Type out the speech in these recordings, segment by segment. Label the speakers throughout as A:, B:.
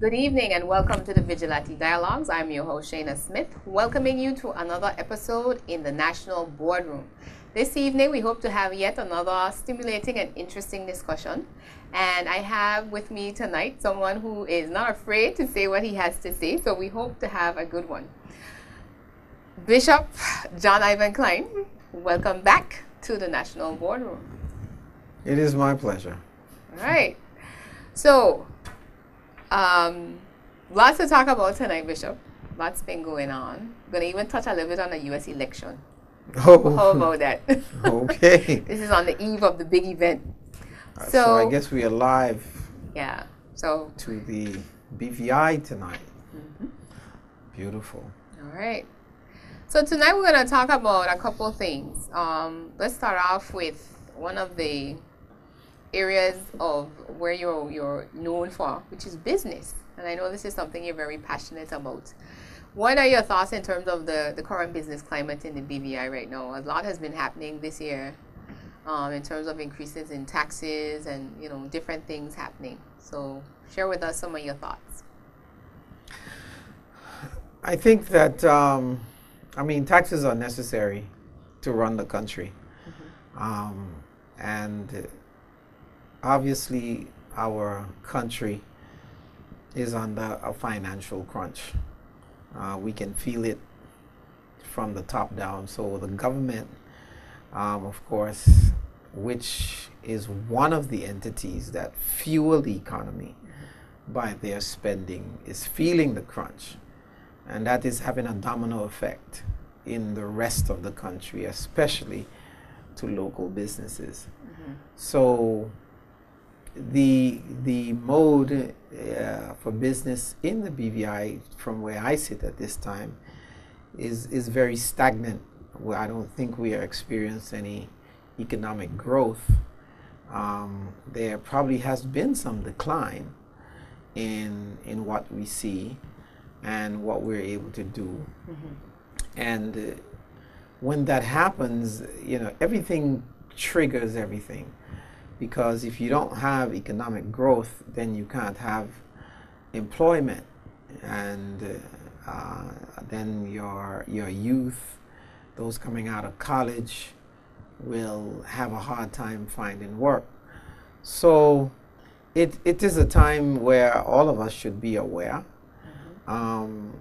A: Good evening and welcome to the Vigilante Dialogues. I'm your host, Shaina Smith, welcoming you to another episode in the National Boardroom. This evening, we hope to have yet another stimulating and interesting discussion. And I have with me tonight someone who is not afraid to say what he has to say, so we hope to have a good one. Bishop John Ivan Cline, welcome back to the National Boardroom.
B: It is my pleasure.
A: All right. So, lots to talk about tonight, Bishop. Lots been going on. Going to even touch a little bit on the U.S. election.
B: Oh,
A: how about that?
B: Okay.
A: This is on the eve of the big event.
B: So I guess we are live.
A: Yeah. So
B: to the BVI tonight.
A: Mm-hmm.
B: Beautiful.
A: All right. So tonight we're going to talk about a couple things. Let's start off with one of the areas of where you're known for, which is business. And I know this is something you're very passionate about. What are your thoughts in terms of the current business climate in the BVI right now? A lot has been happening this year in terms of increases in taxes and different things happening. So share with us some of your thoughts.
B: I think that taxes are necessary to run the country. Mm-hmm. And obviously, our country is under a financial crunch. We can feel it from the top down. So the government, of course, which is one of the entities that fuel the economy by their spending, is feeling the crunch. And that is having a domino effect in the rest of the country, especially to local businesses. Mm-hmm. So the mode for business in the BVI, from where I sit at this time, is very stagnant. I don't think we are experiencing any economic growth. There probably has been some decline in what we see and what we're able to do. Mm-hmm. And when that happens, everything triggers everything. Because if you don't have economic growth, then you can't have employment, and then your youth, those coming out of college, will have a hard time finding work. So it is a time where all of us should be aware. Mm-hmm.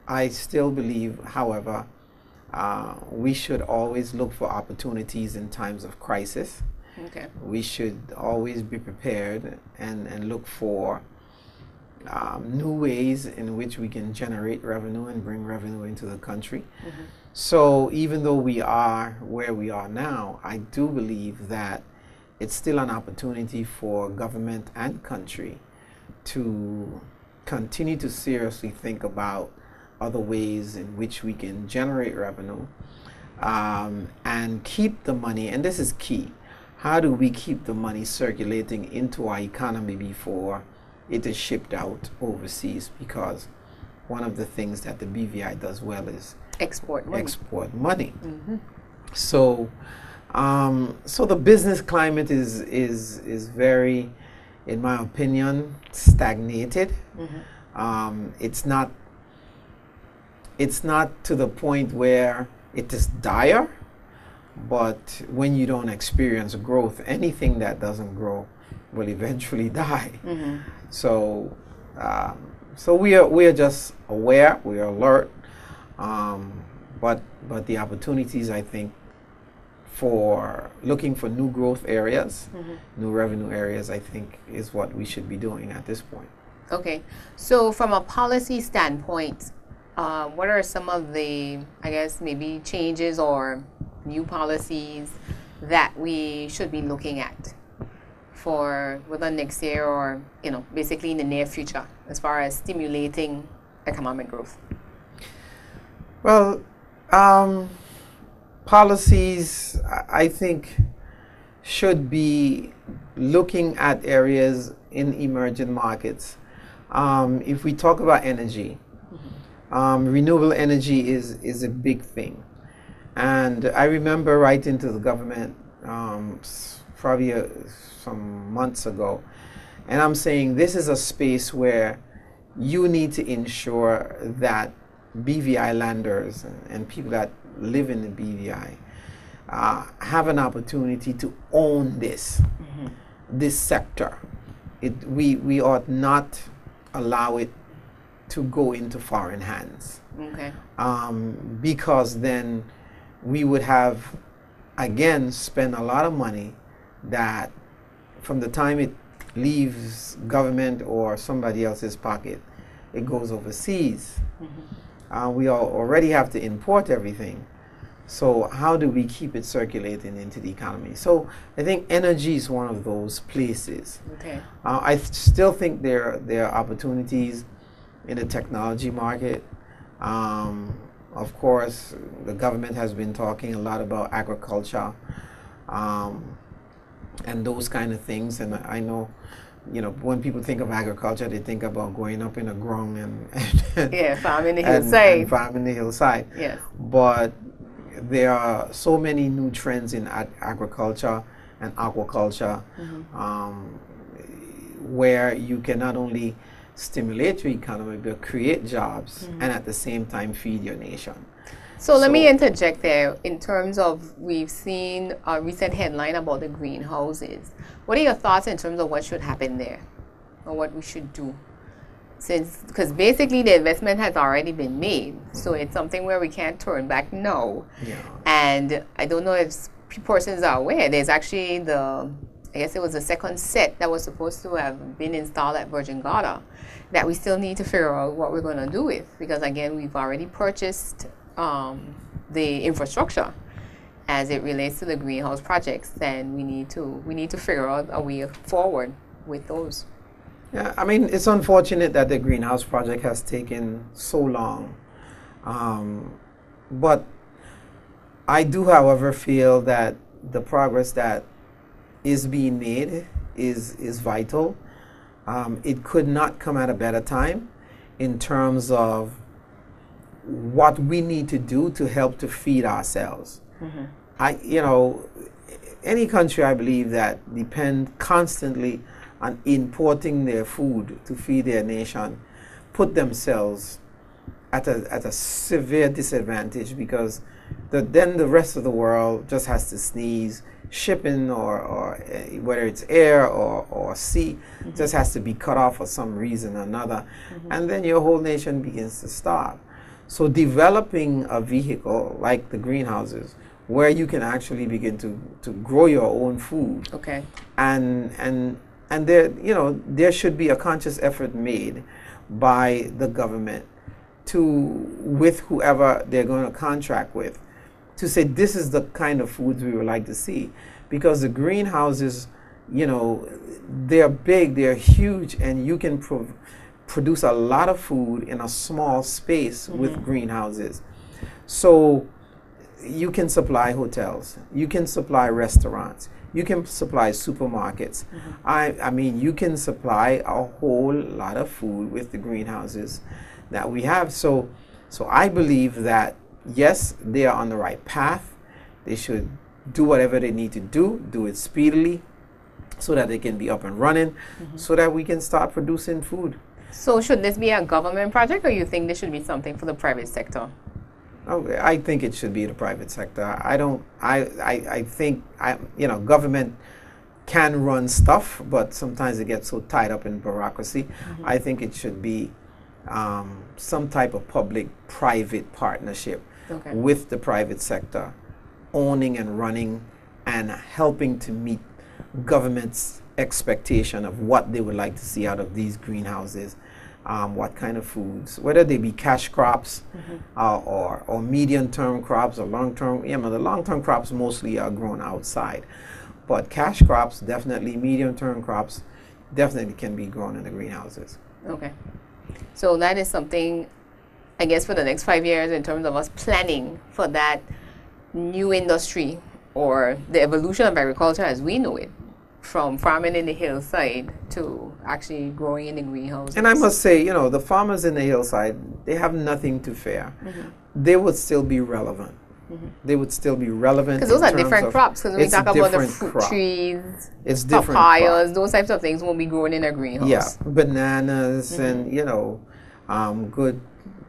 B: I still believe, however, we should always look for opportunities in times of crisis. Okay. We should always be prepared and look for new ways in which we can generate revenue and bring revenue into the country. Mm-hmm. So even though we are where we are now, I do believe that it's still an opportunity for government and country to continue to seriously think about other ways in which we can generate revenue and keep the money, and this is key. How do we keep the money circulating into our economy before it is shipped out overseas? Because one of the things that the BVI does well is
A: export money.
B: Mm-hmm. So the business climate is very, in my opinion, stagnated. Mm-hmm. It's not to the point where it is dire. But when you don't experience growth, anything that doesn't grow will eventually die. Mm-hmm. So we are just aware, we are alert. But the opportunities, I think, for looking for new growth areas, mm-hmm. new revenue areas, I think, is what we should be doing at this point.
A: Okay. So from a policy standpoint, what are some of the, I guess, maybe changes or new policies that we should be looking at for whether next year or, basically in the near future as far as stimulating economic growth?
B: Well, policies, I think, should be looking at areas in emerging markets. If we talk about energy, mm-hmm. Renewable energy is a big thing. And I remember writing to the government probably some months ago, and I'm saying this is a space where you need to ensure that BVI landers and people that live in the BVI have an opportunity to own this sector. We ought not allow it to go into foreign hands.
A: Okay.
B: Because then we would have, again, spent a lot of money that from the time it leaves government or somebody else's pocket, it goes overseas. We already have to import everything. So how do we keep it circulating into the economy? So I think energy is one of those places.
A: Okay.
B: I still think there are opportunities in the technology market. Of course, the government has been talking a lot about agriculture and those kind of things. And I know, when people think of agriculture, they think about going up in a ground and
A: farming the hillside.
B: And farming the hillside.
A: Yes.
B: But there are so many new trends in agriculture and aquaculture where you can not only stimulate your economy but create jobs and at the same time feed your nation.
A: So let me interject there in terms of, we've seen a recent headline about the greenhouses. What are your thoughts in terms of what should happen there or what we should do? Because basically the investment has already been made, so it's something where we can't turn back now.
B: Yeah.
A: And I don't know if persons are aware, there's actually I guess it was the second set that was supposed to have been installed at Virgin Gorda that we still need to figure out what we're going to do with, because again, we've already purchased the infrastructure as it relates to the greenhouse projects, and we need to figure out a way forward with those.
B: Yeah, I mean, it's unfortunate that the greenhouse project has taken so long. But I do, however, feel that the progress that is being made is vital. It could not come at a better time in terms of what we need to do to help to feed ourselves. Any country, I believe, that depend constantly on importing their food to feed their nation, put themselves at a severe disadvantage, because then the rest of the world just has to sneeze. Shipping or whether it's air or sea just has to be cut off for some reason or another, and then your whole nation begins to starve. So developing a vehicle like the greenhouses where you can actually begin to grow your own food.
A: Okay.
B: And there should be a conscious effort made by the government with whoever they're going to contract with, to say this is the kind of foods we would like to see. Because the greenhouses, they're big, they're huge, and you can produce a lot of food in a small space with greenhouses. So you can supply hotels, you can supply restaurants, you can supply supermarkets. I mean, you can supply a whole lot of food with the greenhouses that we have. So I believe that, yes, they are on the right path. They should do whatever they need to do it speedily, so that they can be up and running, so that we can start producing food.
A: So should this be a government project, or you think this should be something for the private sector?
B: I think it should be the private sector. I think government can run stuff, but sometimes it gets so tied up in bureaucracy. I think it should be some type of public-private partnership with the private sector, owning and running and helping to meet government's expectation of what they would like to see out of these greenhouses, what kind of foods, whether they be cash crops or medium-term crops or long-term. The long-term crops mostly are grown outside, but cash crops, definitely, medium-term crops definitely can be grown in the greenhouses.
A: Okay. So that is something, I guess, for the next 5 years in terms of us planning for that new industry or the evolution of agriculture as we know it, from farming in the hillside to actually growing in the greenhouse.
B: And I must say, the farmers in the hillside, they have nothing to fear. They would still be relevant. They would still be relevant.
A: Because those
B: in
A: are
B: terms
A: different
B: of-
A: crops. Because when we
B: it's a
A: talk about the
B: different
A: fruit
B: crop.
A: trees,
B: It's different crop.
A: papayas, those types of things won't be grown in a greenhouse.
B: Yeah, bananas and good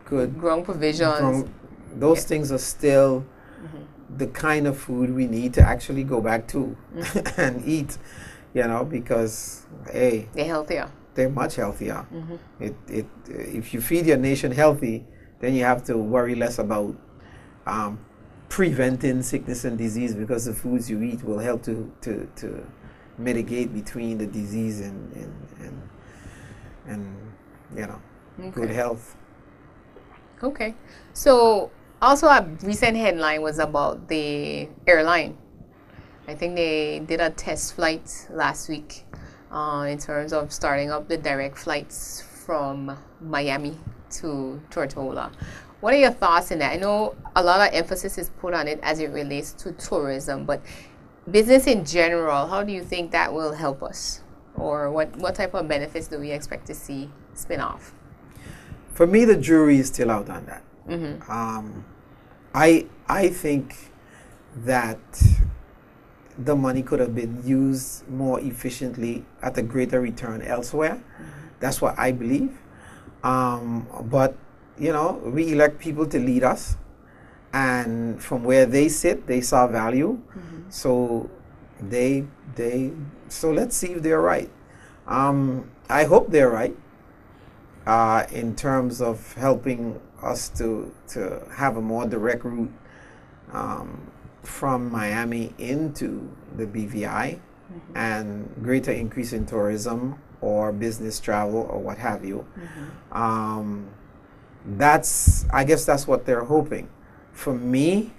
A: Growing provisions.
B: those things are still the kind of food we need to actually go back to and eat, because hey,
A: They're healthier.
B: they're much healthier. If you feed your nation healthy, then you have to worry less about preventing sickness and disease, because the foods you eat will help to mitigate between the disease and good health.
A: Okay. So also a recent headline was about the airline. I think they did a test flight last week in terms of starting up the direct flights from Miami to Tortola. What are your thoughts on that? I know a lot of emphasis is put on it as it relates to tourism, but business in general, how do you think that will help us? Or what type of benefits do we expect to see spin off?
B: For me, the jury is still out on that. I think that the money could have been used more efficiently at a greater return elsewhere. That's what I believe. But we elect people to lead us, and from where they sit, they saw value. So so let's see if they're right. I hope they're right in terms of helping us to have a more direct route from Miami into the BVI and greater increase in tourism or business travel or what have you. I guess that's what they're hoping. For me,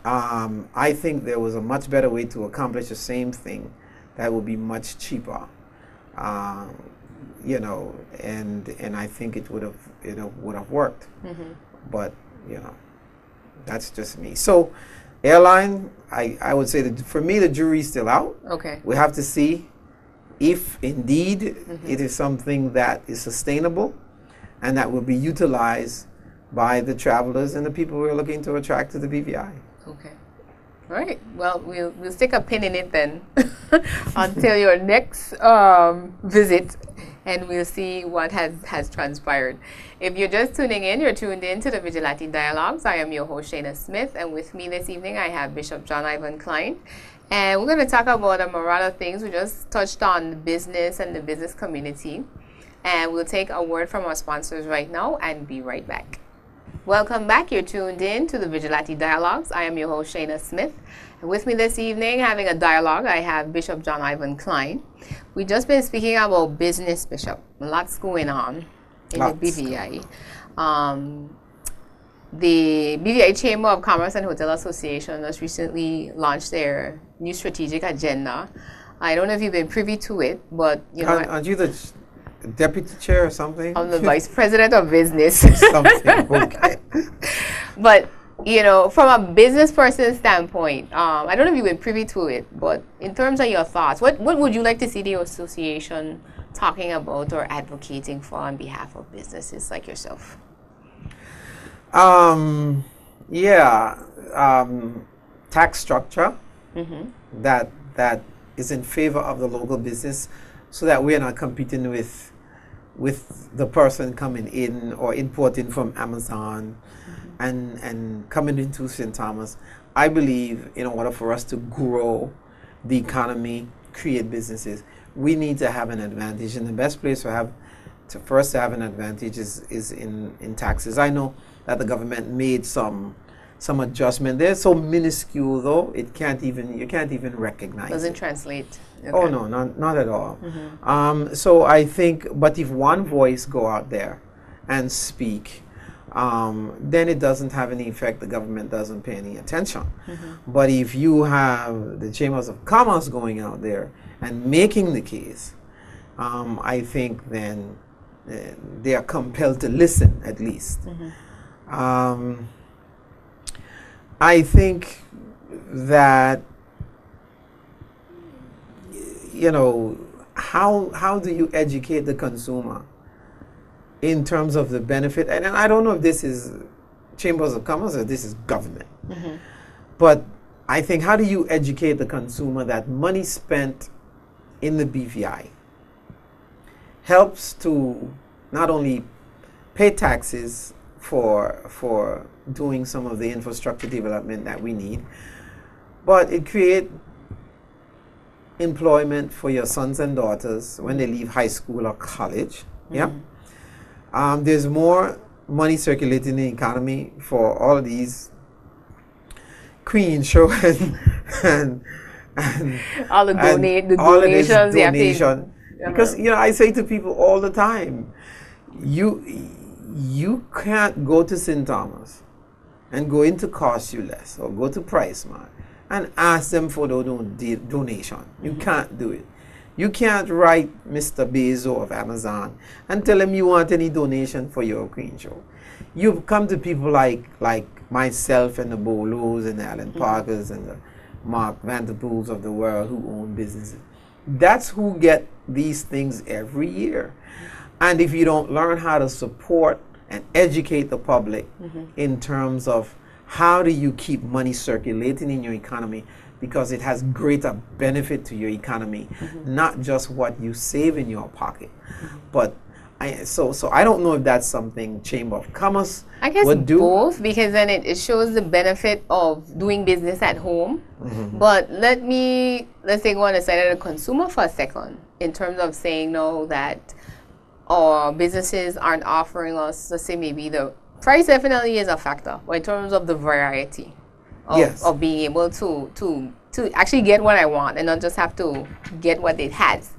B: I think there was a much better way to accomplish the same thing that would be much cheaper. And I think it would have worked. But that's just me. So airline, I would say that for me the jury's still out.
A: Okay.
B: We have to see if indeed it is something that is sustainable and that will be utilized by the travelers and the people we're looking to attract to the BVI.
A: Okay. All right. Well, we'll stick a pin in it then until your next visit, and we'll see what has transpired. If you're just tuning in, you're tuned in to the Vigilante Dialogues. I am your host, Shaina Smith, and with me this evening I have Bishop John Ivan Cline. And we're going to talk about a myriad of things. We just touched on business and the business community. And we'll take a word from our sponsors right now and be right back. Welcome back. You're tuned in to the Vigilante Dialogues. I am your host, Shaina Smith. And with me this evening, having a dialogue, I have Bishop John Ivan Cline. We've just been speaking about business, Bishop. Lots going on in the BVI. The BVI Chamber of Commerce and Hotel Association has recently launched their new strategic agenda. I don't know if you've been privy to it, but
B: Aren't you the deputy chair or something?
A: I'm the vice president of business.
B: Something, okay.
A: But, from a business person standpoint, I don't know if you've been privy to it, but in terms of your thoughts, what would you like to see the association talking about or advocating for on behalf of businesses like yourself?
B: Tax structure that is in favor of the local business, so that we're not competing with the person coming in or importing from Amazon and coming into St. Thomas. I believe in order for us to grow the economy, create businesses, we need to have an advantage. And the best place for us to have an advantage is in taxes. I know that the government made some adjustment. They're so minuscule though, you can't even recognize
A: Doesn't
B: it.
A: translate. Okay.
B: Oh no, not at all. So I think, but if one voice go out there and speak, then it doesn't have any effect. The government doesn't pay any attention. But if you have the chambers of commerce going out there and making the case, I think then they are compelled to listen at least. I think that how do you educate the consumer in terms of the benefit? And I don't know if this is chambers of commerce, or this is government. But I think, how do you educate the consumer that money spent in the BVI helps to not only pay taxes for doing some of the infrastructure development that we need, but it creates employment for your sons and daughters when they leave high school or college. Yeah. There's more money circulating in the economy for all of these Queen show and
A: all the
B: all of this
A: donations.
B: donation. Because I say to people all the time, you can't go to St. Thomas and go into Cost You Less or go to Price Mart and ask them for the donation. You can't do it. You can't write Mr. Bezos of Amazon and tell him you want any donation for your Queen show. You come to people like myself and the Bolos and the Alan Parkers and the Mark Vanderpools of the world who own businesses. That's who get these things every year. And if you don't learn how to support and educate the public in terms of how do you keep money circulating in your economy, because it has greater benefit to your economy, not just what you save in your pocket. But so I don't know if that's something Chamber of Commerce
A: I guess
B: would do.
A: Both, because then it shows the benefit of doing business at home. But let's say go on the side of the consumer for a second, in terms of saying no, that our businesses aren't offering us, let's say maybe the price definitely is a factor, but in terms of the variety of being able to actually get what I want and not just have to get what it has.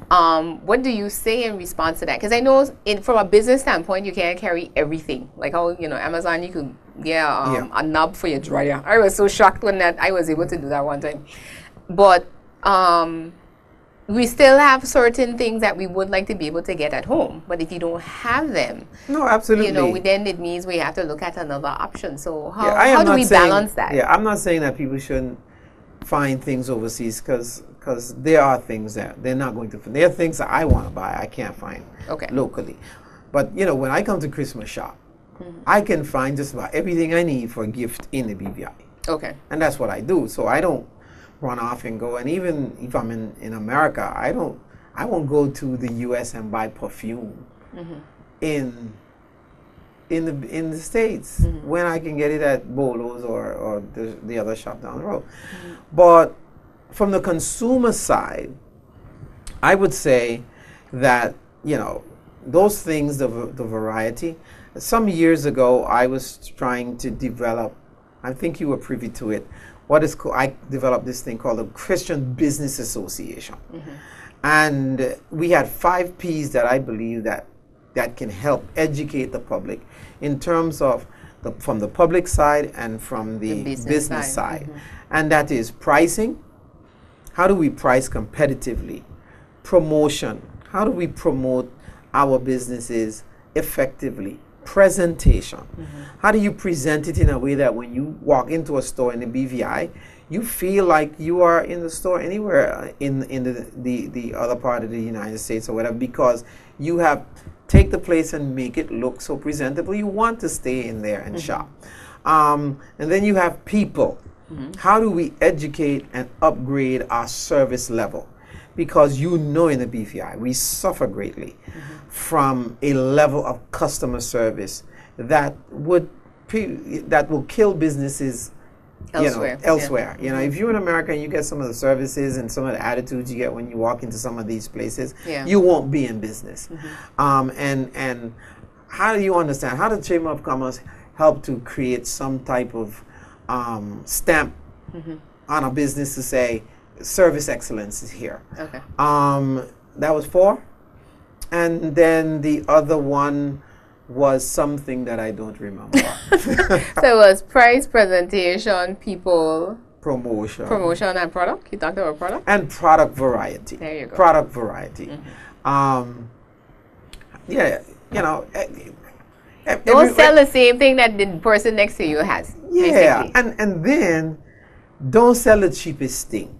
A: What do you say in response to that? Because I know from a business standpoint, you can't carry everything. Like how, Amazon, you could get a knob for your dryer. I was so shocked when I was able to do that one time. But we still have certain things that we would like to be able to get at home. But if you don't have them,
B: no, absolutely.
A: Then it means we have to look at another option. So how do we balance that?
B: Yeah, I'm not saying that people shouldn't find things overseas, because there are things that they're not going to find. There are things that I want to buy I can't find locally. But, when I come to Christmas shop, I can find just about everything I need for a gift in the BVI.
A: Okay.
B: And that's what I do. So I don't run off and go. And even if I'm in America, I won't go to the U.S. and buy perfume in the States when I can get it at Bolo's or the other shop down the road. But from the consumer side, I would say that, those things, the variety. Some years ago, I was trying to develop, I think you were privy to it, I developed this thing called the Christian Business Association. And we had 5 Ps that I believe that can help educate the public in terms of from the public side and from the business side. And that is pricing. How do we price competitively? Promotion. How do we promote our businesses effectively? Presentation. How do you present it in a way that when you walk into a store in the BVI, you feel like you are in the store anywhere in the other part of the United States or whatever, because you have take the place and make it look so presentable. You want to stay in there and shop. And then you have people. How do we educate and upgrade our service level? Because in the BVI, we suffer greatly from a level of customer service that will kill businesses elsewhere. If you're in America and you get some of the services and some of the attitudes you get when you walk into some of these places, you won't be in business. And how do you understand? How does Chamber of Commerce help to create some type of stamp on a business to say service excellence is here?
A: Okay.
B: That was 4. And then the other one was something that I don't remember.
A: So it was price, presentation, people, promotion and product. You talked about product?
B: And product variety.
A: There you go.
B: Product variety.
A: Don't sell the same thing that the person next to you has.
B: Yeah,
A: basically.
B: and then don't sell the cheapest thing.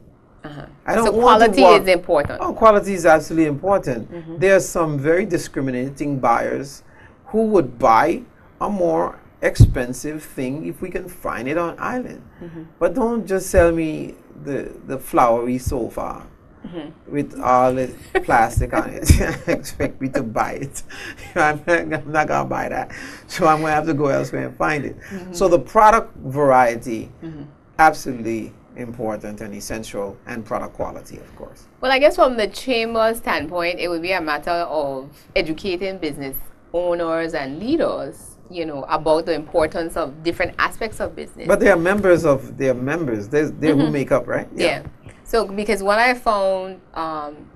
B: I don't
A: so
B: want
A: quality is important.
B: Oh, quality is absolutely important. There are some very discriminating buyers who would buy a more expensive thing if we can find it on island. But don't just sell me the flowery sofa with all the plastic on it. Expect me to buy it. I'm not gonna buy that. So I'm gonna have to go elsewhere and find it. So the product variety, absolutely important and essential, and product quality, of course.
A: Well, I guess from the chamber standpoint, it would be a matter of educating business owners and leaders, you know, about the importance of different aspects of business.
B: But they are members. They're who make up, right?
A: Yeah. So, because what I found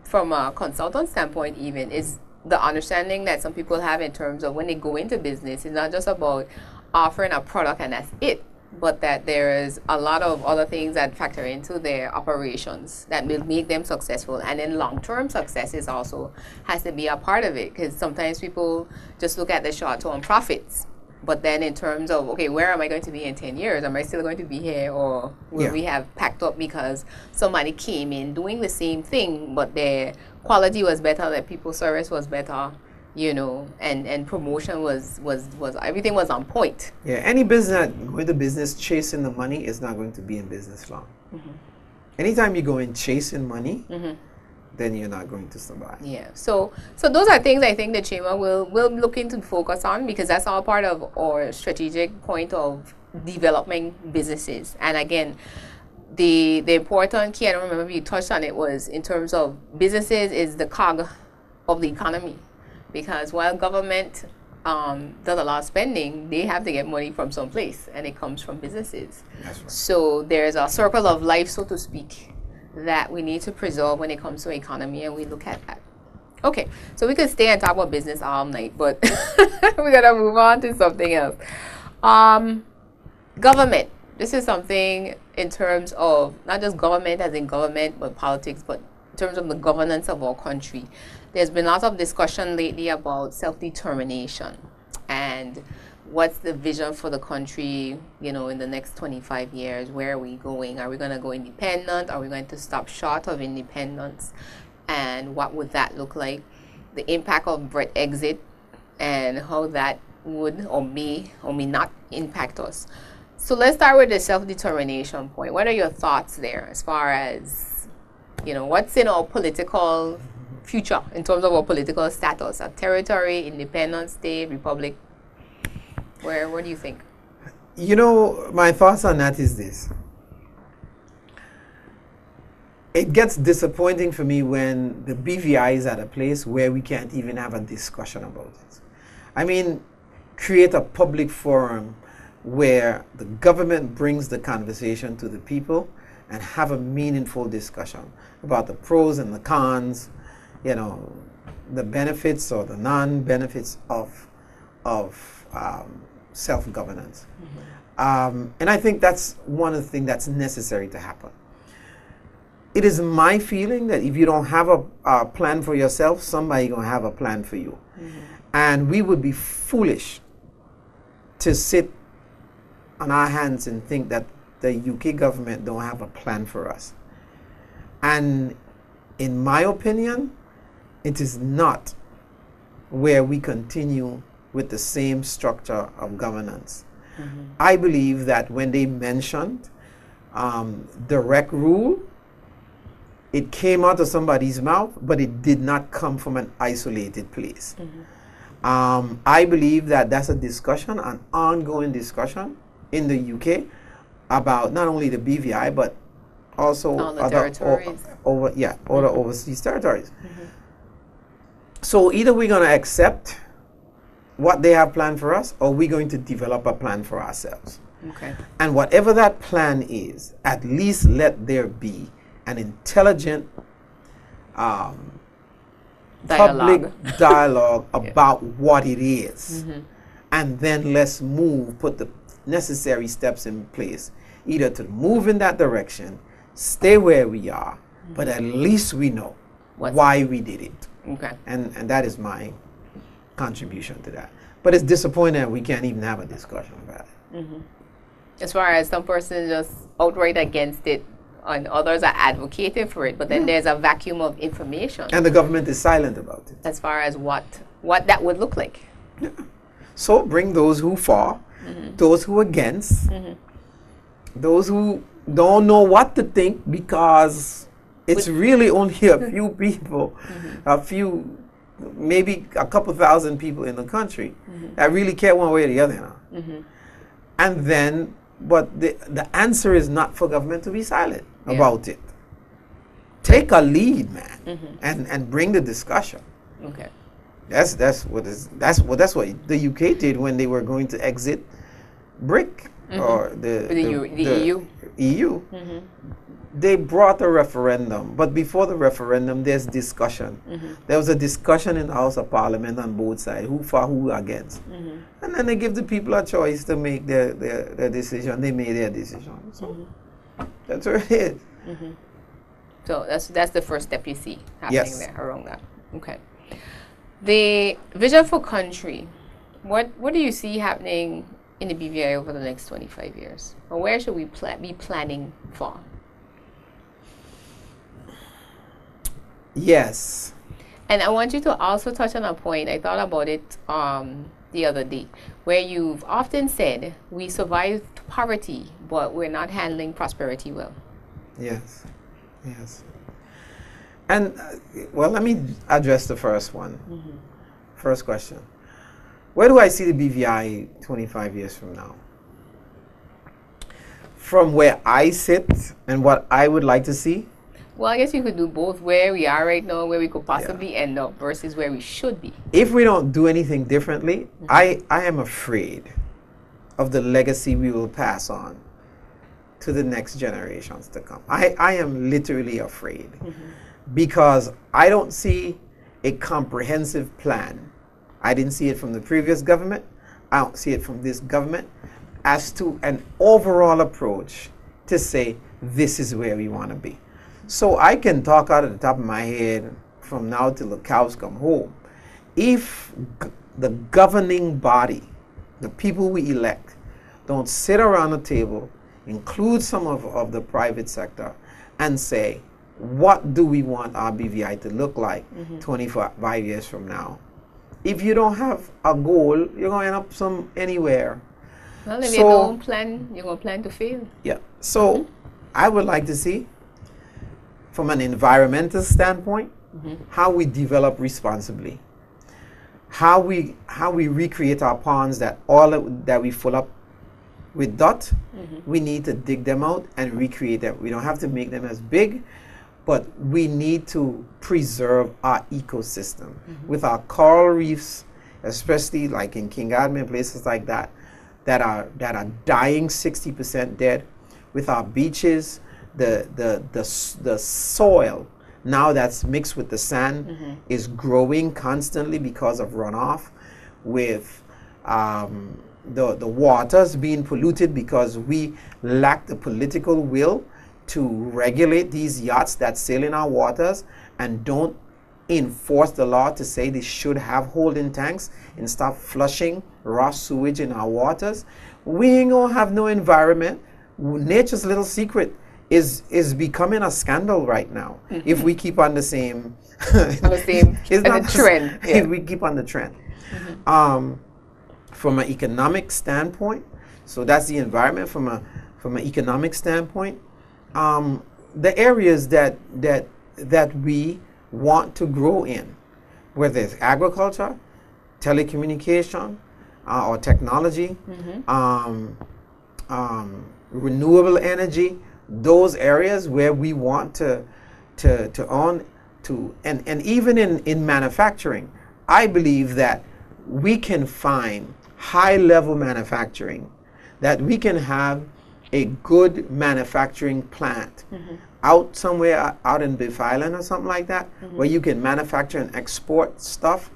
A: from a consultant standpoint even is the understanding that some people have in terms of when they go into business, it's not just about offering a product and that's it, but that there is a lot of other things that factor into their operations that will make them successful. And then long-term success is also has to be a part of it, because sometimes people just look at the short-term profits. But then in terms of, okay, where am I going to be in 10 years? Am I still going to be here, or will we have packed up because somebody came in doing the same thing, but their quality was better, their people service was better, you know, and promotion was everything was on point.
B: Yeah, any business going to business chasing the money is not going to be in business long. Anytime you go in chasing money, then you're not going to survive.
A: Yeah. So those are things I think the chamber will look into focus on, because that's all part of our strategic point of developing businesses. And again, the important key, I don't remember if you touched on it, was in terms of businesses is the cog of the economy. Because while government does a lot of spending, they have to get money from someplace, and it comes from businesses.
B: That's right.
A: So there's a circle of life, so to speak, that we need to preserve when it comes to economy, and we look at that. Okay, so we could stay and talk about business all night, but we're gonna move on to something else. Government. This is something in terms of not just government as in government, but politics, but in terms of the governance of our country. There's been lots of discussion lately about self-determination and what's the vision for the country, you know, in the next 25 years. Where are we going? Are we going to go independent? Are we going to stop short of independence? And what would that look like? The impact of Brexit and how that would or may not impact us. So let's start with the self-determination point. What are your thoughts there as far as, you know, what's in our political future in terms of our political status, a territory, independent state, republic? Where do you think?
B: You know, my thoughts on that is this. It gets disappointing for me when the BVI is at a place where we can't even have a discussion about it. I mean, create a public forum where the government brings the conversation to the people and have a meaningful discussion about the pros and the cons, you know, the benefits or the non-benefits of self-governance. And I think that's one of the things that's necessary to happen. It is my feeling that if you don't have a plan for yourself, somebody going to have a plan for you. And we would be foolish to sit on our hands and think that the UK government don't have a plan for us. And in my opinion, it is not where we continue with the same structure of governance. I believe that when they mentioned direct rule, it came out of somebody's mouth, but it did not come from an isolated place. I believe that that's a discussion, an ongoing discussion in the UK about not only the BVI, but also other overseas territories. So either we're going to accept what they have planned for us, or we're going to develop a plan for ourselves.
A: Okay.
B: And whatever that plan is, at least let there be an intelligent public dialogue about what it is. And then let's put the necessary steps in place, either to move in that direction, stay where we are, but at least we know why we did it.
A: Okay.
B: And that is my contribution to that. But it's disappointing that we can't even have a discussion about it.
A: As far as some persons just outright against it, and others are advocating for it, but then there's a vacuum of information.
B: And the government is silent about it.
A: As far as what that would look like.
B: So bring those who for those who against, those who don't know what to think because it's really only a few people, a few, maybe a couple thousand people in the country that really care one way or the other now. And then, but the answer is not for government to be silent about it. Take a lead, man, and bring the discussion.
A: Okay.
B: That's what the UK did when they were going to exit BRIC or the EU. They brought a referendum, but before the referendum, there's discussion. There was a discussion in the House of Parliament on both sides, who for, who against, and then they give the people a choice to make their decision. They made their decision. So that's where it is.
A: So that's the first step you see happening there around that. Okay. The vision for country. What do you see happening in the BVI over the next 25 years? Or where should we be planning for?
B: Yes.
A: And I want you to also touch on a point. I thought about it the other day, where you've often said we survived poverty, but we're not handling prosperity well.
B: Yes. Yes. And, well, let me address the first one. First question. Where do I see the BVI 25 years from now? From where I sit and what I would like to see?
A: Well, I guess you could do both, where we are right now, where we could possibly end up, versus where we should be.
B: If we don't do anything differently, I am afraid of the legacy we will pass on to the next generations to come. I am literally afraid because I don't see a comprehensive plan. I didn't see it from the previous government. I don't see it from this government as to an overall approach to say this is where we want to be. So I can talk out of the top of my head from now till the cows come home. If the governing body, the people we elect, don't sit around a table, include some of the private sector, and say, what do we want our BVI to look like 25 years from now? If you don't have a goal, you're going to end up anywhere.
A: Well, if you don't plan, you're going to plan to fail.
B: Yeah. So I would like to see, from an environmental standpoint, how we develop responsibly, how we recreate our ponds that we fill up with dirt. We need to dig them out and recreate them. We don't have to make them as big, but we need to preserve our ecosystem with our coral reefs, especially like in King Edmund, places like that are dying, 60% dead, with our beaches. The soil now that's mixed with the sand is growing constantly because of runoff, with the waters being polluted because we lack the political will to regulate these yachts that sail in our waters and don't enforce the law to say they should have holding tanks and stop flushing raw sewage in our waters. We ain't gonna have no environment. Nature's little secret is becoming a scandal right now if we keep on the same it's not
A: trend.
B: If we keep on the trend. From an economic standpoint, so that's the environment. From an economic standpoint, the areas that we want to grow in, whether it's agriculture, telecommunication, or technology, renewable energy, those areas where we want to own to, and even in manufacturing, I believe that we can find high-level manufacturing, that we can have a good manufacturing plant out somewhere out in Biff Island or something like that, where you can manufacture and export stuff.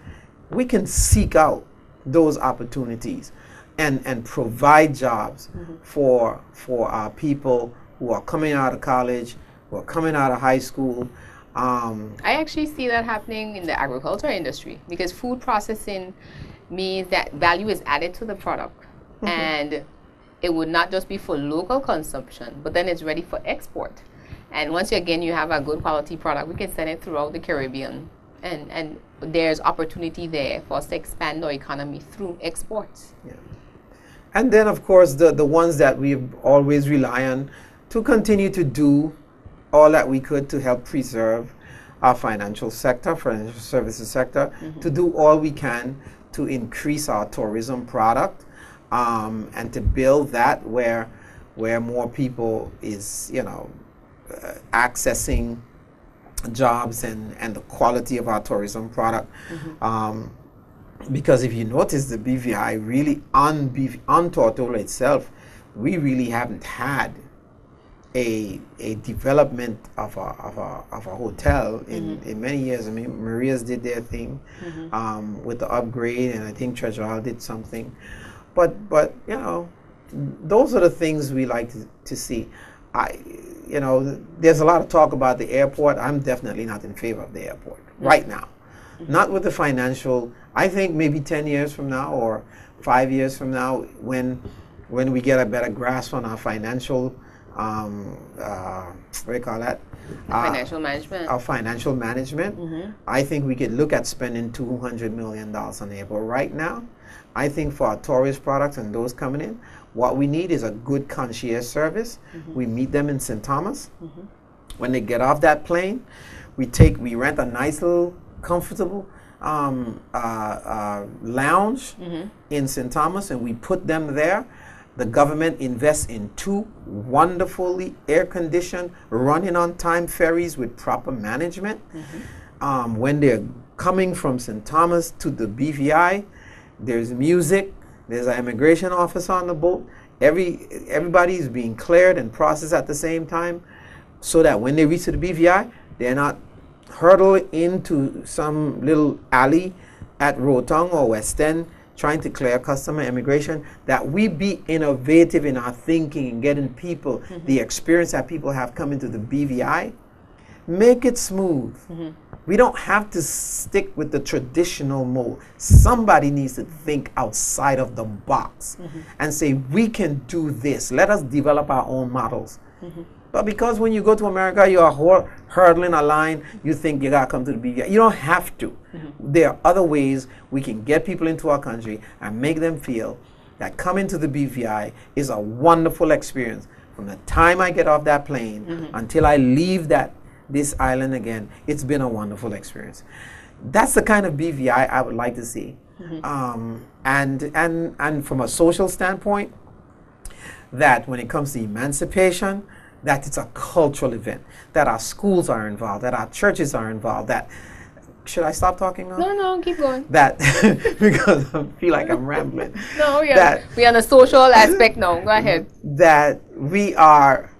B: We can seek out those opportunities and provide jobs for our people who are coming out of college, who are coming out of high school.
A: I actually see that happening in the agriculture industry, because food processing means that value is added to the product, and it would not just be for local consumption, but then it's ready for export. And once again you have a good quality product, we can send it throughout the Caribbean, and there's opportunity there for us to expand our economy through exports.
B: Yeah. And then, of course, the ones that we always rely on to continue to do all that we could to help preserve our financial sector, financial services sector, to do all we can to increase our tourism product, and to build that where more people is, accessing jobs and the quality of our tourism product. Because if you notice, the BVI really on Tortola itself, we really haven't had a development of a hotel in many years. I mean, Maria's did their thing with the upgrade, and I think Treasure Isle did something. But those are the things we like to see. There's a lot of talk about the airport. I'm definitely not in favor of the airport right now. Not with the financial. I think maybe 10 years from now or 5 years from now, when we get a better grasp on our financial, what do you call that?
A: Financial management.
B: Our financial management. I think we could look at spending $200 million on the airport. Right now, I think for our tourist products and those coming in, what we need is a good concierge service. We meet them in St. Thomas. When they get off that plane, we rent a nice little comfortable lounge in St. Thomas, and we put them there. The government invests in 2 wonderfully air-conditioned, running on time ferries with proper management. When they're coming from St. Thomas to the BVI, there's music, there's an immigration officer on the boat. Everybody is being cleared and processed at the same time, so that when they reach the BVI, they're not hurtled into some little alley at Rotong or West End trying to clear customer immigration. That we be innovative in our thinking and getting people the experience that people have coming to the BVI. Make it smooth. We don't have to stick with the traditional mold. Somebody needs to think outside of the box and say, we can do this. Let us develop our own models. But because when you go to America, you are hurdling a line, you think you got to come to the BVI. You don't have to. There are other ways we can get people into our country and make them feel that coming to the BVI is a wonderful experience. From the time I get off that plane until I leave this island again, it's been a wonderful experience. That's the kind of BVI I would like to see. And from a social standpoint, that when it comes to emancipation, that it's a cultural event, that our schools are involved, that our churches are involved, that, should I stop talking now?
A: No, keep going.
B: That, because I feel like I'm rambling.
A: No, we're on the social aspect now. Go ahead.
B: That we are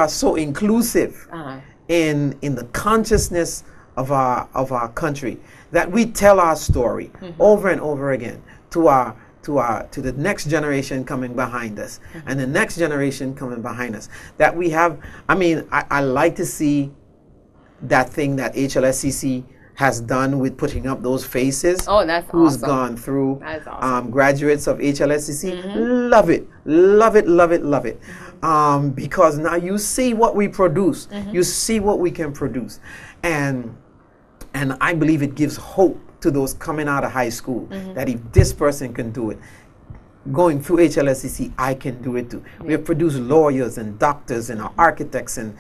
B: so inclusive in the consciousness of our country, that we tell our story over and over again to the next generation coming behind us and the next generation coming behind us. That we have, I like to see that thing that HLSCC has done with putting up those faces.
A: Oh, that's
B: who's
A: awesome.
B: gone through.
A: That's awesome.
B: Graduates of HLSCC. Love it, love it, love it, love it. Because now you see what we produce. You see what we can produce. And I believe it gives hope to those coming out of high school, that if this person can do it, going through HLSCC, I can do it too. We have produced lawyers and doctors and architects and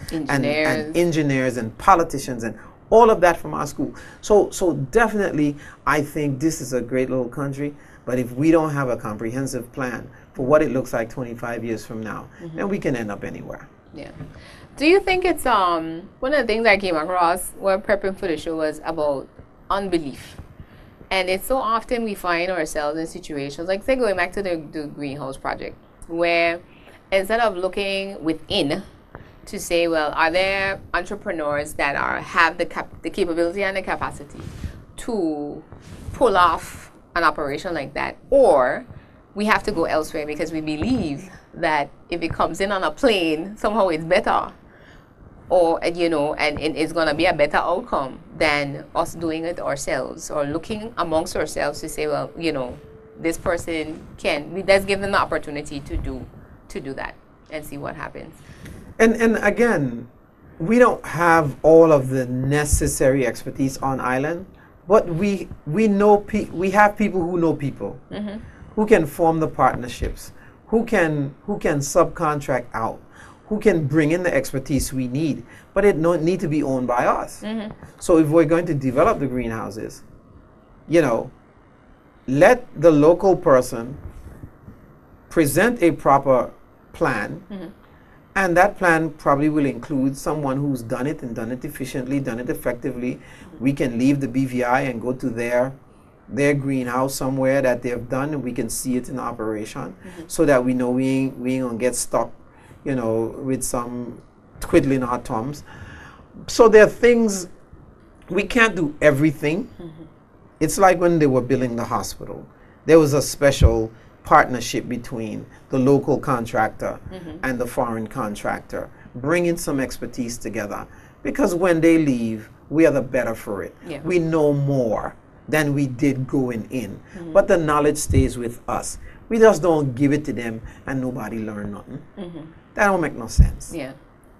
B: engineers and politicians and all of that from our school. So definitely, I think this is a great little country, but if we don't have a comprehensive plan for what it looks like 25 years from now, then we can end up anywhere.
A: Yeah. Do you think it's one of the things I came across while prepping for the show was about unbelief? And it's so often we find ourselves in situations, like say going back to the greenhouse project, where instead of looking within to say, well, are there entrepreneurs that have the capability and the capacity to pull off an operation like that, or we have to go elsewhere because we believe that if it comes in on a plane, somehow it's better, or and it's going to be a better outcome than us doing it ourselves, or looking amongst ourselves to say, well, this person let's give them the opportunity to do that and see what happens.
B: And again, we don't have all of the necessary expertise on island, but we have people who know people, who can form the partnerships, who can subcontract out, who can bring in the expertise we need, but it don't need to be owned by us. So if we're going to develop the greenhouses, let the local person present a proper plan, and that plan probably will include someone who's done it and done it efficiently, done it effectively. We can leave the BVI and go to their greenhouse somewhere that they've done, and we can see it in operation, so that we know we ain't gonna get stuck, with some twiddling our thumbs. So there are things, we can't do everything. It's like when they were building the hospital. There was a special partnership between the local contractor and the foreign contractor, bringing some expertise together, because when they leave, we are the better for it.
A: Yeah.
B: We know more than we did going in, but the knowledge stays with us. We just don't give it to them and nobody learn nothing. That don't make no sense.
A: Yeah.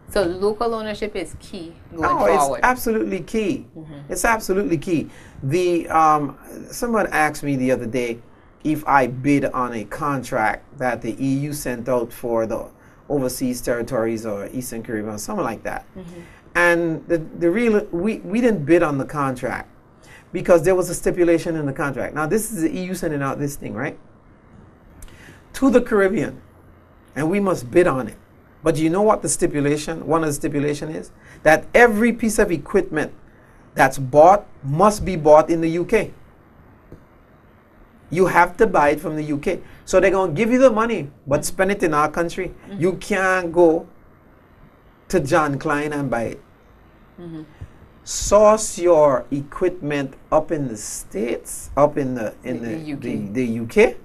A: So local ownership is key going
B: Oh,
A: forward.
B: it's absolutely key. It's absolutely key. Someone asked me the other day if I bid on a contract that the EU sent out for the overseas territories or Eastern Caribbean, something like that. And we didn't bid on the contract because there was a stipulation in the contract. Now this is the EU sending out this thing, right? To the Caribbean, and we must bid on it. But you know what one of the stipulation is? That every piece of equipment that's bought must be bought in the UK. You have to buy it from the UK. So they're going to give you the money, but spend it in our country. You can't go to John Cline and buy it. Source your equipment up in the States, up in the UK,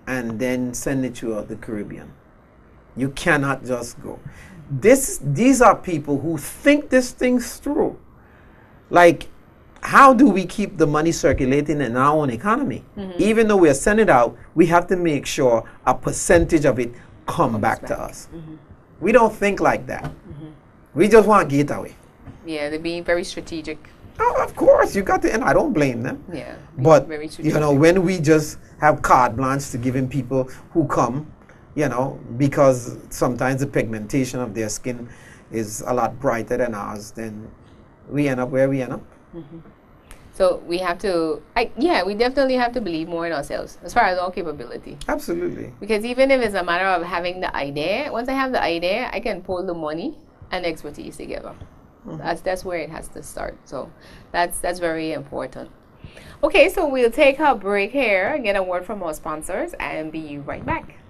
B: and then send it to the Caribbean. You cannot just go. These are people who think this thing's through. Like, how do we keep the money circulating in our own economy? Even though we're sending it out, we have to make sure a percentage of it comes back to us. We don't think like that. We just want to get away.
A: Yeah, they're being very strategic.
B: Oh, of course, you got to, and I don't blame them.
A: Yeah.
B: But,
A: very strategic.
B: when we just have carte blanche to giving people who come, because sometimes the pigmentation of their skin is a lot brighter than ours, then we end up where we end up.
A: So we have to, we definitely have to believe more in ourselves as far as our capability.
B: Absolutely.
A: Because even if it's a matter of having the idea, once I have the idea, I can pull the money and expertise together. That's where it has to start. So that's very important. Okay, so we'll take a break here, get a word from our sponsors, and be right back.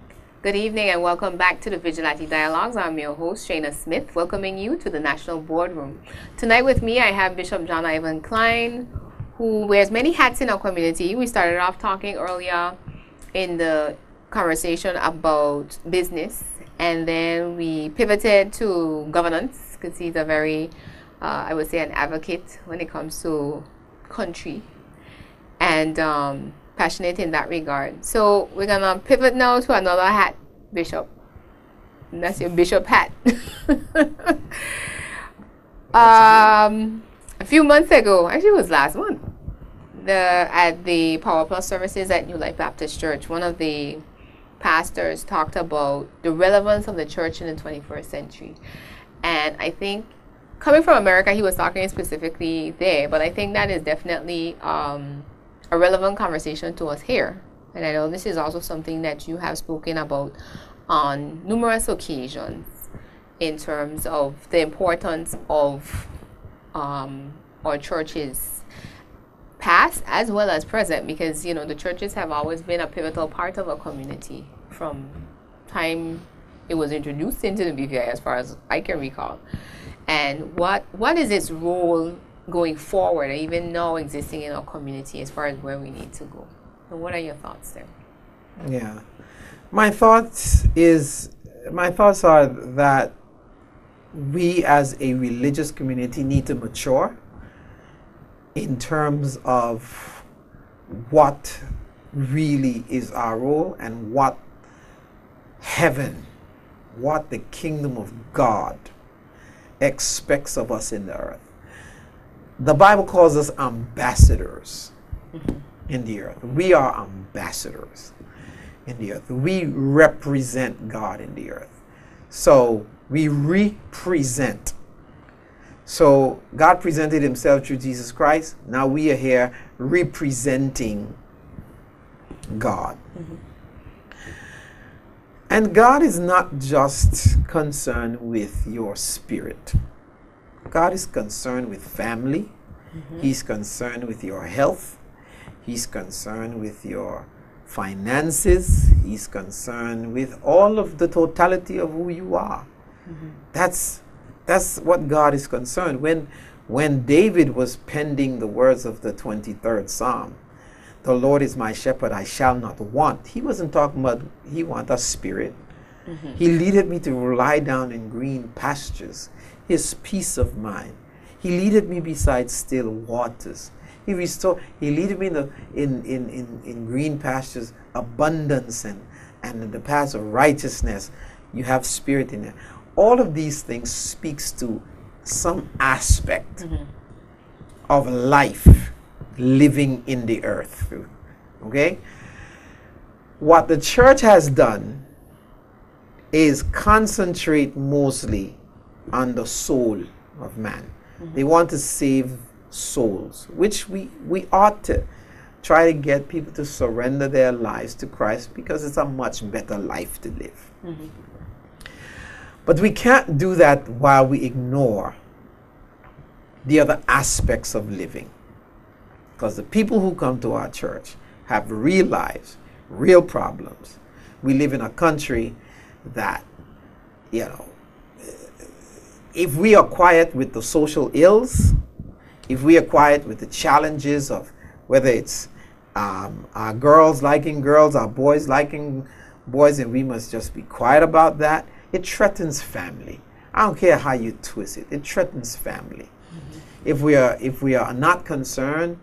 A: Good evening and welcome back to the Vigilante Dialogues. I'm your host, Shaina Smith, welcoming you to the National Boardroom. Tonight with me, I have Bishop John Ivan Cline, who wears many hats in our community. We started off talking earlier in the conversation about business, and then we pivoted to governance, because he's a very, I would say, an advocate when it comes to country, and passionate in that regard. So we're gonna pivot now to another hat, Bishop. And that's your bishop hat. A few months ago, actually it was last month, at the Power Plus services at New Life Baptist Church, one of the pastors talked about the relevance of the church in the 21st century. And I think, coming from America, he was talking specifically there, but I think that is definitely a relevant conversation to us here. And I know this is also something that you have spoken about on numerous occasions in terms of the importance of our churches past as well as present, because the churches have always been a pivotal part of a community from time it was introduced into the BVI, as far as I can recall. And what is its role going forward, and even now existing in our community, as far as where we need to go? And what are your thoughts there?
B: Yeah, my thoughts are that we as a religious community need to mature in terms of what really is our role and what heaven, what the kingdom of God expects of us in the earth. The Bible calls us ambassadors in the earth. We are ambassadors. in the earth. We represent God in the earth. So we represent. So God presented himself through Jesus Christ. Now we are here representing God.
A: Mm-hmm.
B: And God is not just concerned with your spirit. God is concerned with family.
A: Mm-hmm.
B: He's concerned with your health. He's concerned with your finances. He's concerned with all of the totality of who you are.
A: Mm-hmm.
B: That's what God is concerned. When David was penning the words of the 23rd Psalm, the Lord is my shepherd, I shall not want. He wasn't talking about he want a spirit.
A: Mm-hmm.
B: He leadeth me to lie down in green pastures. His peace of mind. He leadeth me beside still waters. He leadeth me in green pastures, abundance and in the paths of righteousness. You have spirit in there. All of these things speaks to some aspect
A: Mm-hmm.
B: of life living in the earth. Okay? What the church has done is concentrate mostly on the soul of man.
A: Mm-hmm.
B: They want to save souls, which we ought to try to get people to surrender their lives to Christ because it's a much better life to live.
A: Mm-hmm.
B: But we can't do that while we ignore the other aspects of living. Because the people who come to our church have real lives, real problems. We live in a country that, if we are quiet with the social ills, if we are quiet with the challenges of whether it's our girls liking girls, our boys liking boys, and we must just be quiet about that, it threatens family. I don't care how you twist it. It threatens family. Mm-hmm. If we are not concerned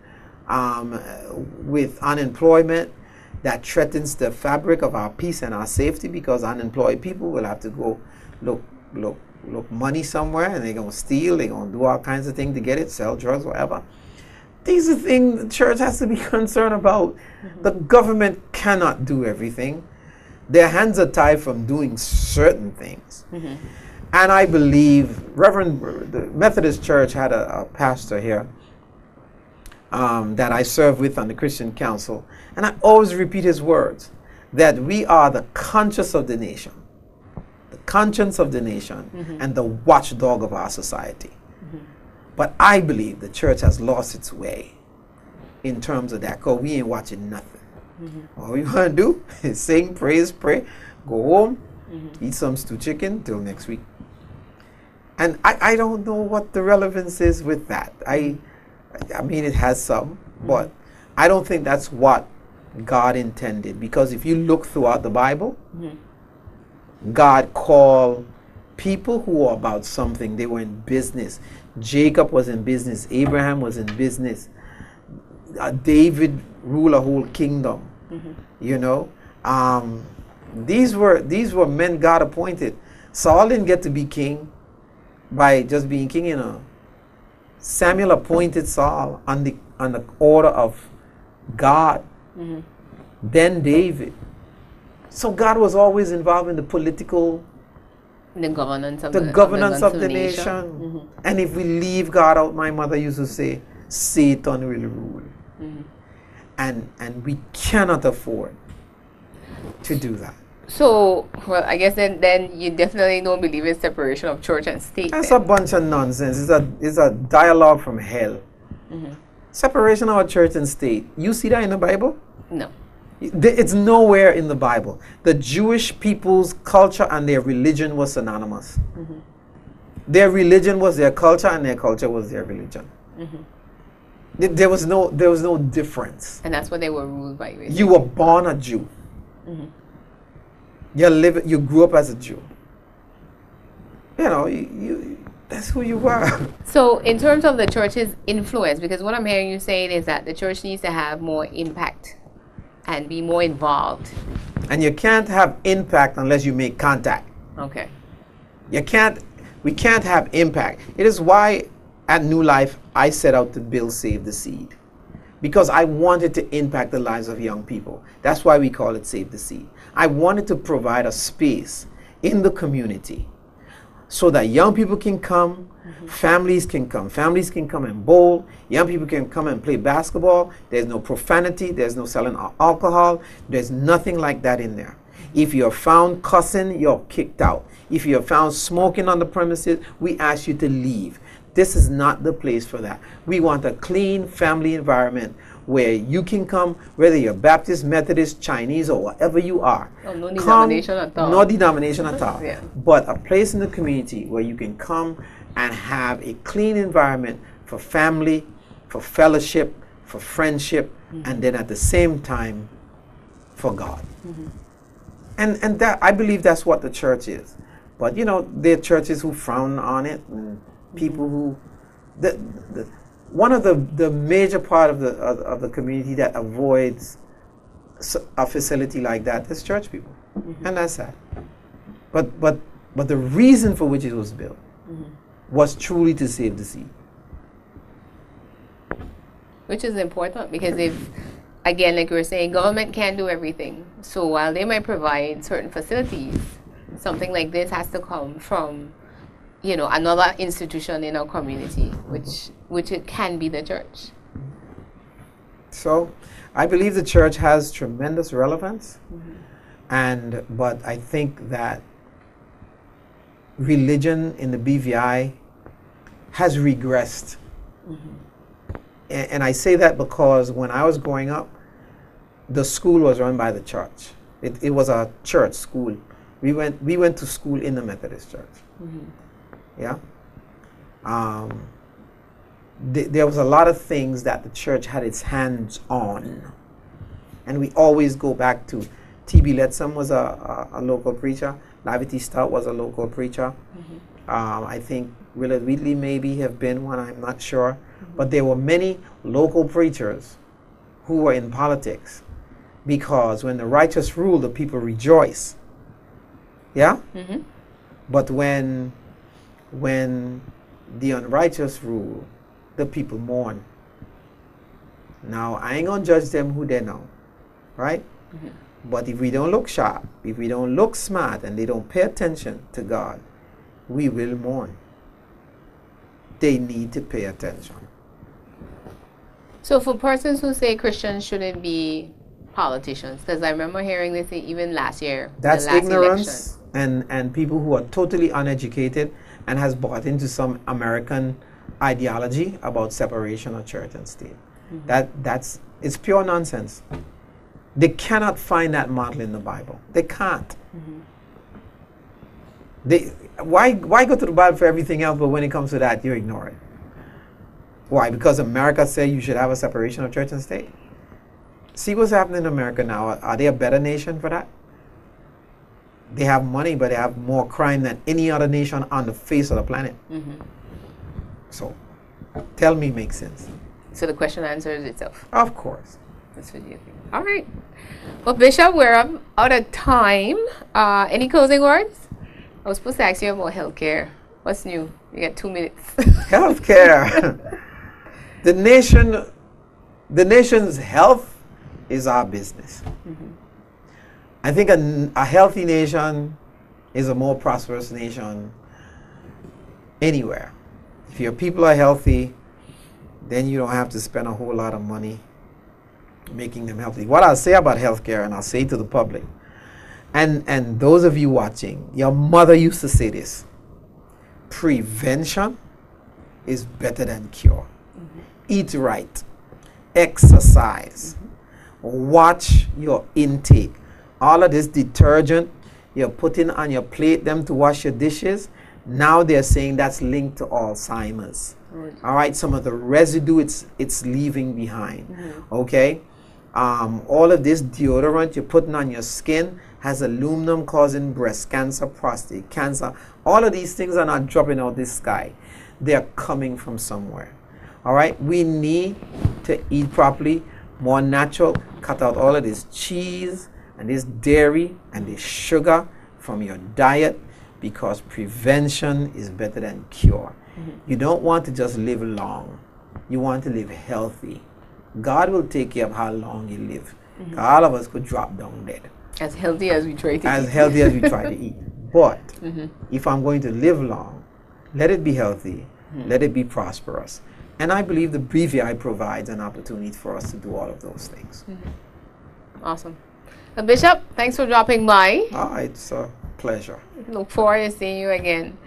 B: with unemployment, that threatens the fabric of our peace and our safety, because unemployed people will have to go look money somewhere, and they're going to steal, they're going to do all kinds of things to get it, sell drugs, whatever. These are things the church has to be concerned about. Mm-hmm. The government cannot do everything. Their hands are tied from doing certain things. Mm-hmm. And I believe the Methodist Church had a pastor here that I serve with on the Christian Council, and I always repeat his words, that we are the conscience of the nation, mm-hmm. and the watchdog of our society. Mm-hmm. But I believe the church has lost its way in terms of that, because we ain't watching nothing. Mm-hmm. All we want to do is sing, praise, pray, go home, mm-hmm. eat some stew chicken till next week. And I don't know what the relevance is with that. I mean, it has some, mm-hmm. but I don't think that's what God intended. Because if you look throughout the Bible, mm-hmm. God called people who were about something. They were in business. Jacob was in business. Abraham was in business. David ruled a whole kingdom. Mm-hmm. These were men God appointed. Saul didn't get to be king by just being king, Samuel appointed Saul on the order of God. Mm-hmm. Then David. So God was always involved in the political,
A: the governance of
B: the nation. Mm-hmm. And if we leave God out, my mother used to say, Satan will rule. Mm-hmm. And we cannot afford to do that.
A: So, well, I guess then you definitely don't believe in separation of church and state.
B: That's a bunch of nonsense. It's a dialogue from hell. Mm-hmm. Separation of church and state. You see that in the Bible?
A: No.
B: It's nowhere in the Bible. The Jewish people's culture and their religion was synonymous. Mm-hmm. Their religion was their culture, and their culture was their religion. Mm-hmm. There was no difference.
A: And that's what they were ruled by. Basically.
B: You were born a Jew. Mm-hmm. You grew up as a Jew. That's who you were.
A: So in terms of the church's influence, because what I'm hearing you saying is that the church needs to have more impact and be more involved.
B: And you can't have impact unless you make contact.
A: Okay.
B: We can't have impact. It is why at New Life I set out to build Save the Seed. because I wanted to impact the lives of young people. That's why we call it Save the Seed. I wanted to provide a space in the community so that young people can come, families can come and bowl, young people can come and play basketball. There's no profanity, there's no selling alcohol, there's nothing like that in there. If you're found cussing, you're kicked out. If you're found smoking on the premises, we ask you to leave. This is not the place for that. We want a clean family environment where you can come, whether you're Baptist, Methodist, Chinese, or whatever you are.
A: Oh, no denomination at all.
B: No denomination at all.
A: Yeah.
B: But a place in the community where you can come and have a clean environment for family, for fellowship, for friendship, and then at the same time for God. And that, I believe that's what the church is. But you know, there are churches who frown on it, and people who one of the major part of the community that avoids a facility like that is church people, and that's sad. But the reason for which it was built was truly to save the seed,
A: which is important, because if, again, like we were saying, government can't do everything. So while they might provide certain facilities, something like this has to come from, you know, another institution in our community, which it can be the church.
B: So I believe the church has tremendous relevance, but I think that religion in the BVI has regressed. And I say that because when I was growing up, the school was run by the church. It was a church school. We went to school in the Methodist church. Yeah. There was a lot of things that the church had its hands on, and we always go back to T.B. Lettsome was a local preacher. Lavity Stout was a local preacher. I think Willard Wheatley maybe have been one, I'm not sure. But there were many local preachers who were in politics, because when the righteous rule, the people rejoice. Yeah? But when the unrighteous rule, the people mourn. Now, I ain't gonna judge them who they know, right? But if we don't look sharp, if we don't look smart, and they don't pay attention to God, we will mourn. They need to pay attention.
A: So for persons who say Christians shouldn't be politicians, because I remember hearing this even last year.
B: That's
A: the last
B: ignorance,
A: election.
B: and people who are totally uneducated and has bought into some American ideology about separation of church and state. It's pure nonsense. They cannot find that model in the Bible. They can't. Why go to the Bible for everything else, but when it comes to that, you ignore it? Why? Because America said you should have a separation of church and state? See what's happening in America now. Are they a better nation for that? They have money, but they have more crime than any other nation on the face of the planet. So, tell me, makes sense.
A: So the question answers itself.
B: Of course.
A: That's what you think. All right. Well, Bishop, we're out of time. Any closing words? I was supposed to ask you about healthcare. What's new? You get 2 minutes.
B: Healthcare. The nation's health is our business. I think a healthy nation is a more prosperous nation anywhere. If your people are healthy, then you don't have to spend a whole lot of money making them healthy. What I'll say about healthcare, and I'll say to the public, and those of you watching, your mother used to say this: prevention is better than cure. Eat right, exercise, watch your intake. All of this detergent you're putting on your plate them to wash your dishes, now they're saying that's linked to Alzheimer's. All right, some of the residue it's leaving behind. Okay, all of this deodorant you're putting on your skin has aluminum, causing breast cancer, prostate cancer. All of these things are not dropping out the sky. They're coming from somewhere. All right, we need to eat properly, more natural, cut out all of this cheese and this dairy and this sugar from your diet, because prevention is better than cure. You don't want to just live long. You want to live healthy. God will take care of how long you live. All of us could drop down dead.
A: As healthy as we try to
B: As
A: eat.
B: healthy as we try to eat. But if I'm going to live long, let it be healthy, let it be prosperous. And I believe the BVI provides an opportunity for us to do all of those things.
A: Awesome. Bishop, thanks for dropping by.
B: It's a pleasure.
A: Look forward to seeing you again.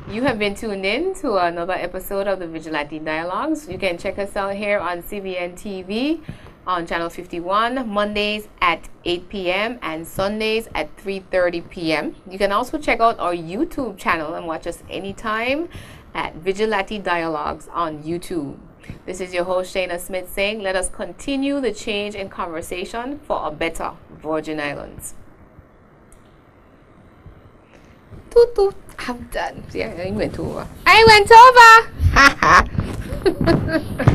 A: You have been tuned in to another episode of the Vigilante Dialogues. You can check us out here on CBN TV on channel 51, Mondays at 8 p.m. and Sundays at 3:30 p.m. You can also check out our YouTube channel and watch us anytime at Vigilante Dialogues on YouTube. This is your host, Shaina Smith, saying, let us continue the change in conversation for a better Virgin Islands. Toot toot. I'm done. Yeah, I went over. I went over.